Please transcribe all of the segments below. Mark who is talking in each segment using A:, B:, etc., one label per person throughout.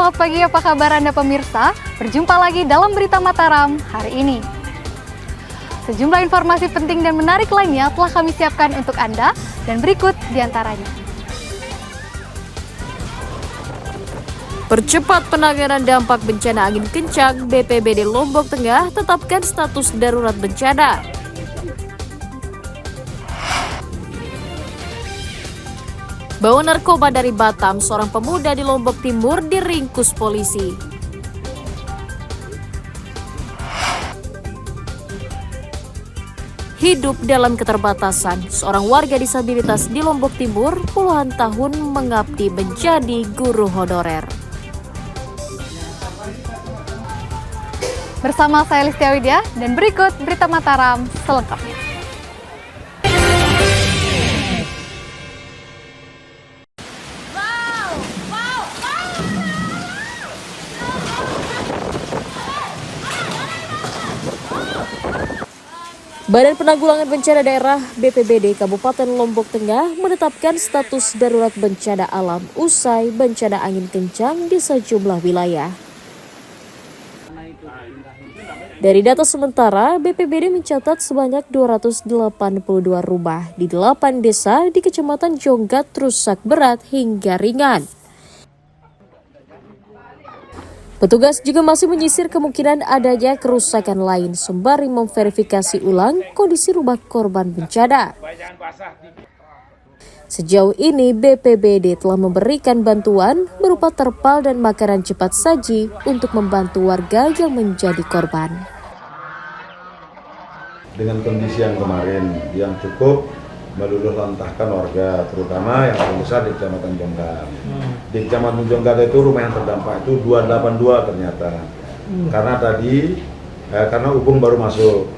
A: selamat pagi, apa kabar Anda pemirsa? Berjumpa lagi dalam Berita Mataram hari ini. Sejumlah informasi penting dan menarik lainnya telah kami siapkan untuk Anda, dan berikut diantaranya.
B: Percepat penanganan dampak bencana angin kencang, BPBD Lombok Tengah tetapkan status darurat bencana. Bawa narkoba dari Batam, seorang pemuda di Lombok Timur diringkus polisi. Hidup dalam keterbatasan, seorang warga disabilitas di Lombok Timur puluhan tahun mengabdi menjadi guru honorer.
A: Bersama saya Listia Widya, dan berikut Berita Mataram selengkapnya.
B: Badan Penanggulangan Bencana Daerah BPBD Kabupaten Lombok Tengah menetapkan status darurat bencana alam usai bencana angin kencang di sejumlah wilayah. Dari data sementara, BPBD mencatat sebanyak 282 rumah di 8 desa di Kecamatan Jonggat rusak berat hingga ringan. Petugas juga masih menyisir kemungkinan adanya kerusakan lain sembari memverifikasi ulang kondisi rumah korban bencana. Sejauh ini BPBD telah memberikan bantuan berupa terpal dan makanan cepat saji untuk membantu warga yang menjadi korban.
C: Dengan kondisi yang kemarin yang cukup meluluh lantahkan warga, terutama yang paling besar di Kecamatan Jonggat. Di Kecamatan Jonggat itu rumah yang terdampak itu 282 ternyata. Karena tadi karena Ubung baru masuk,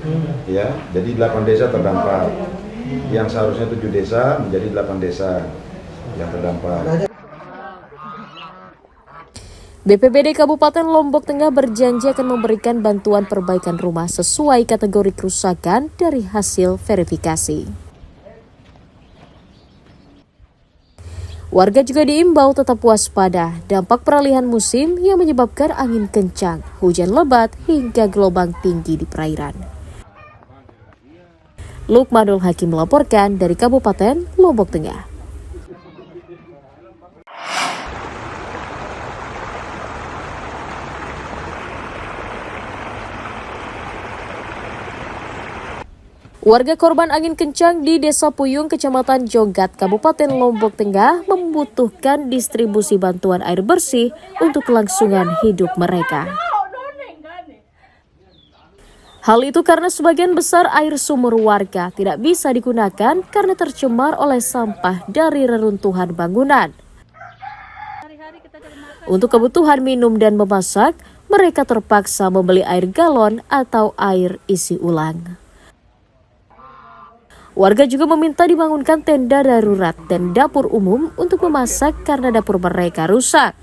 C: ya, jadi 8 desa terdampak. Yang seharusnya 7 desa menjadi 8 desa yang terdampak.
B: BPBD Kabupaten Lombok Tengah berjanji akan memberikan bantuan perbaikan rumah sesuai kategori kerusakan dari hasil verifikasi. Warga juga diimbau tetap waspada dampak peralihan musim yang menyebabkan angin kencang, hujan lebat, hingga gelombang tinggi di perairan. Lukmanul Hakim melaporkan dari Kabupaten Lombok Tengah. Warga korban angin kencang di Desa Puyung, Kecamatan Jonggat, Kabupaten Lombok Tengah membutuhkan distribusi bantuan air bersih untuk kelangsungan hidup mereka. Hal itu karena sebagian besar air sumur warga tidak bisa digunakan karena tercemar oleh sampah dari reruntuhan bangunan. Untuk kebutuhan minum dan memasak, mereka terpaksa membeli air galon atau air isi ulang. Warga juga meminta dibangunkan tenda darurat dan dapur umum untuk memasak karena dapur mereka rusak.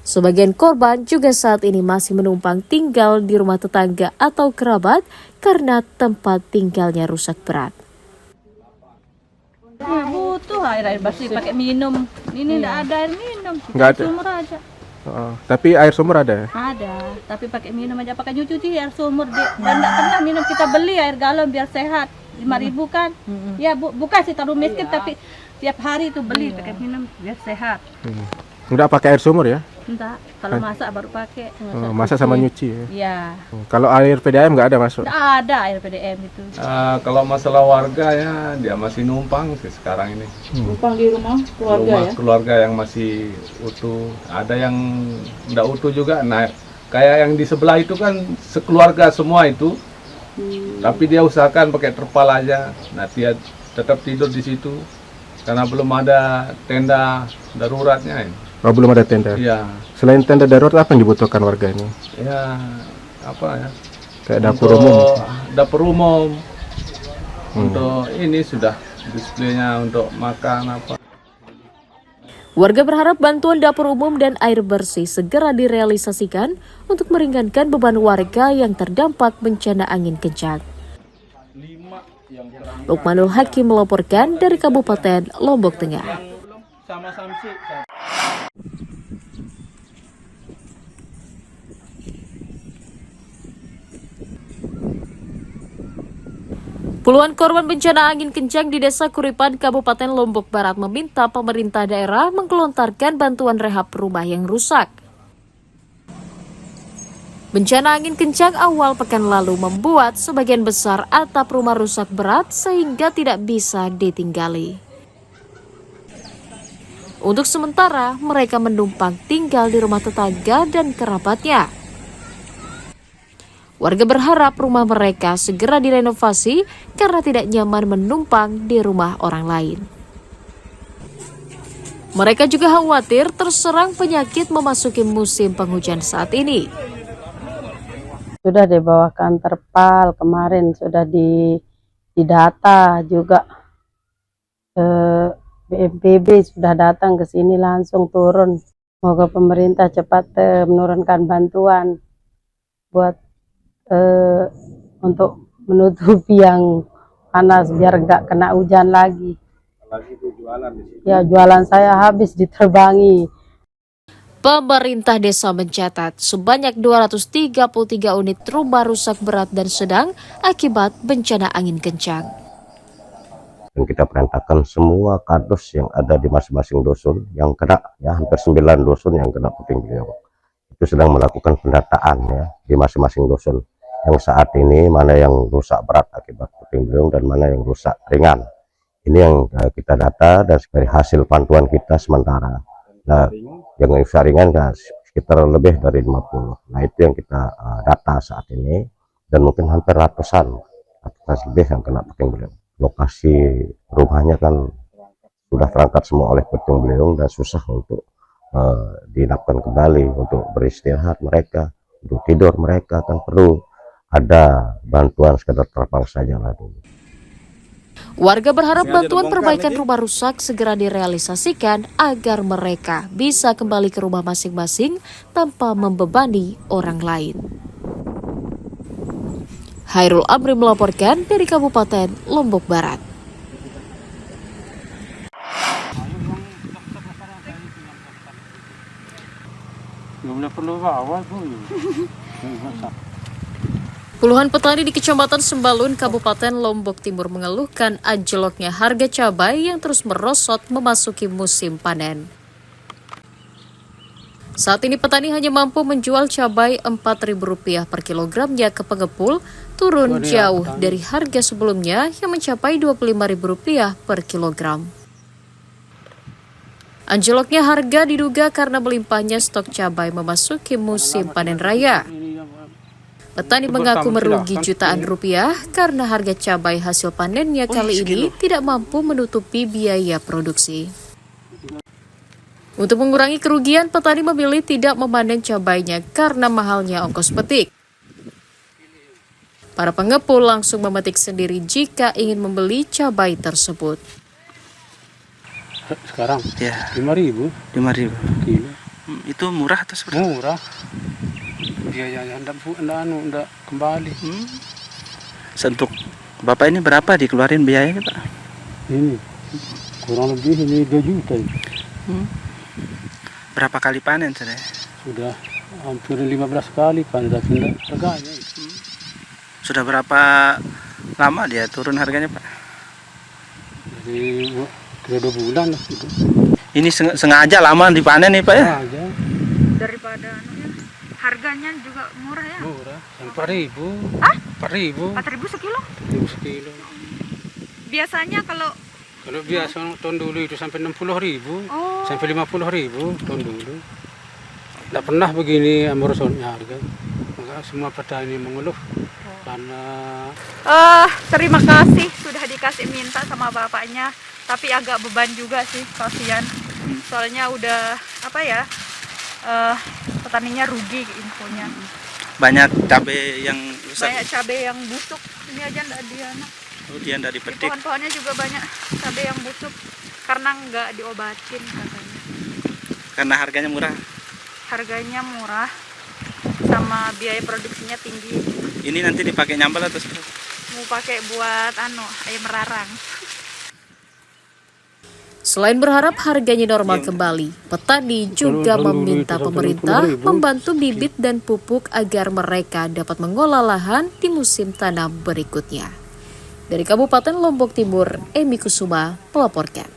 B: Sebagian korban juga saat ini masih menumpang tinggal di rumah tetangga atau kerabat karena tempat tinggalnya rusak berat.
D: Butuh air bersih pakai minum. Ini tidak ada air minum.
E: Nggak ada.
D: Sumur aja.
E: Tapi air sumur ada ya?
D: Ada, tapi pakai minum aja, pakai cuci air sumur dan tidak pernah minum. Kita beli air galon biar sehat, 5.000 kan? Ya bukan sih terlalu miskin, tapi tiap hari itu beli pakai minum biar sehat.
E: Enggak pakai air sumur ya?
D: Enggak, kalau masak baru pakai.
E: Masak sama nyuci ya?
D: Iya.
E: Kalau air PDAM nggak ada masuk?
D: Tidak ada air PDM itu.
F: Kalau masalah warga ya dia masih numpang sih sekarang ini.
D: Numpang di rumah keluarga
F: Rumah
D: ya?
F: keluarga yang masih utuh. Ada yang tidak utuh juga. Nah, kayak yang di sebelah itu kan sekeluarga semua itu. Tapi dia usahakan pakai terpal aja. Nah, dia tetap tidur di situ karena belum ada tenda daruratnya ini.
E: Oh, belum ada tenda?
F: Iya.
E: Selain tenda darurat, apa yang dibutuhkan warga ini?
F: Ya, apa ya?
E: Kayak dapur umum?
F: Dapur umum. Untuk ini sudah displaynya untuk makan apa.
B: Warga berharap bantuan dapur umum dan air bersih segera direalisasikan untuk meringankan beban warga yang terdampak bencana angin kencang. Lukmanul Hakim melaporkan dari Kabupaten Lombok Tengah. Puluhan korban bencana angin kencang di Desa Kuripan, Kabupaten Lombok Barat meminta pemerintah daerah menggelontarkan bantuan rehab rumah yang rusak. Bencana angin kencang awal pekan lalu membuat sebagian besar atap rumah rusak berat sehingga tidak bisa ditinggali. Untuk sementara, mereka menumpang tinggal di rumah tetangga dan kerabatnya. Warga berharap rumah mereka segera direnovasi karena tidak nyaman menumpang di rumah orang lain. Mereka juga khawatir terserang penyakit memasuki musim penghujan saat ini.
G: Sudah dibawakan terpal, kemarin sudah didata juga. BNPB sudah datang ke sini langsung turun. Semoga pemerintah cepat menurunkan bantuan buat untuk menutupi yang panas biar nggak kena hujan lagi. Ya, jualan saya habis diterbangi.
B: Pemerintah desa mencatat sebanyak 233 unit rumah rusak berat dan sedang akibat bencana angin kencang.
H: Dan kita perintahkan semua kardus yang ada di masing-masing dusun yang kena, ya hampir 9 dusun yang kena puting beliung. Itu sedang melakukan pendataan ya di masing-masing dusun. Yang saat ini mana yang rusak berat akibat puting beliung dan mana yang rusak ringan. Ini yang kita data dan dari hasil pantauan kita sementara. Nah, yang rusak ringan sekitar lebih dari 50. Nah, itu yang kita data saat ini dan mungkin hampir ratusan lebih yang kena puting beliung. Lokasi rumahnya kan sudah terangkat semua oleh puting beliung dan susah untuk diinapkan kembali, untuk beristirahat mereka, untuk tidur mereka kan perlu ada bantuan sekedar terpal saja lah dulu.
B: Warga berharap bantuan perbaikan rumah rusak segera direalisasikan agar mereka bisa kembali ke rumah masing-masing tanpa membebani orang lain. Hairul Amri melaporkan dari Kabupaten Lombok Barat. Puluhan petani di Kecamatan Sembalun, Kabupaten Lombok Timur mengeluhkan anjloknya harga cabai yang terus merosot memasuki musim panen. Saat ini petani hanya mampu menjual cabai Rp4.000 per kilogramnya ke pengepul, turun jauh dari harga sebelumnya yang mencapai Rp25.000 per kilogram. Anjloknya harga diduga karena melimpahnya stok cabai memasuki musim panen raya. Petani mengaku merugi jutaan rupiah karena harga cabai hasil panennya kali ini tidak mampu menutupi biaya produksi. Untuk mengurangi kerugian, petani memilih tidak memanen cabainya karena mahalnya ongkos petik. Para pengepul langsung memetik sendiri jika ingin membeli cabai tersebut.
I: Sekarang
J: ya
I: 5.000 kilo.
J: Itu murah atau seperti
I: murah? Biayanya enggak kembali.
J: Untuk Bapak ini berapa dikeluarin biayanya, Pak?
I: Ini kurang lebih ini 2 juta.
J: Berapa kali panen sudah?
I: Sudah hampir 15 kali panen tapi harganya.
J: Sudah berapa lama dia turun harganya, Pak?
I: Jadi 2 bulan lah gitu.
J: Ini sengaja lama dipanen nih, Pak ya?
I: Sengaja.
K: Daripada harganya juga murah ya?
I: Murah, 4.000.
K: Hah?
I: 4.000.
K: 4.000 sekilo?
I: 4.000 sekilo.
K: Biasanya kalau
I: biasa tahun dulu itu sampai 60.000, sampai 50.000 tahun dulu. Tidak pernah begini merosotnya harga. Maka semua petani mengeluh karena
K: terima kasih sudah dikasih minta sama bapaknya, tapi agak beban juga sih, kasihan. Soalnya udah petaninya rugi infonya.
J: Banyak cabai yang rusak.
K: Banyak cabai yang busuk. Ini aja enggak dia.
J: Dia enggak dipetik.
K: Pohon-pohonnya juga banyak cabai yang busuk karena enggak diobatin katanya.
J: Karena harganya murah.
K: Harganya murah sama biaya produksinya tinggi.
J: Ini nanti dipakai nyambal atau seperti?
K: Mau pakai buat ayam merarang.
B: Selain berharap harganya normal kembali, petani juga meminta pemerintah membantu bibit dan pupuk agar mereka dapat mengolah lahan di musim tanam berikutnya. Dari Kabupaten Lombok Timur, Emi Kusuma melaporkan.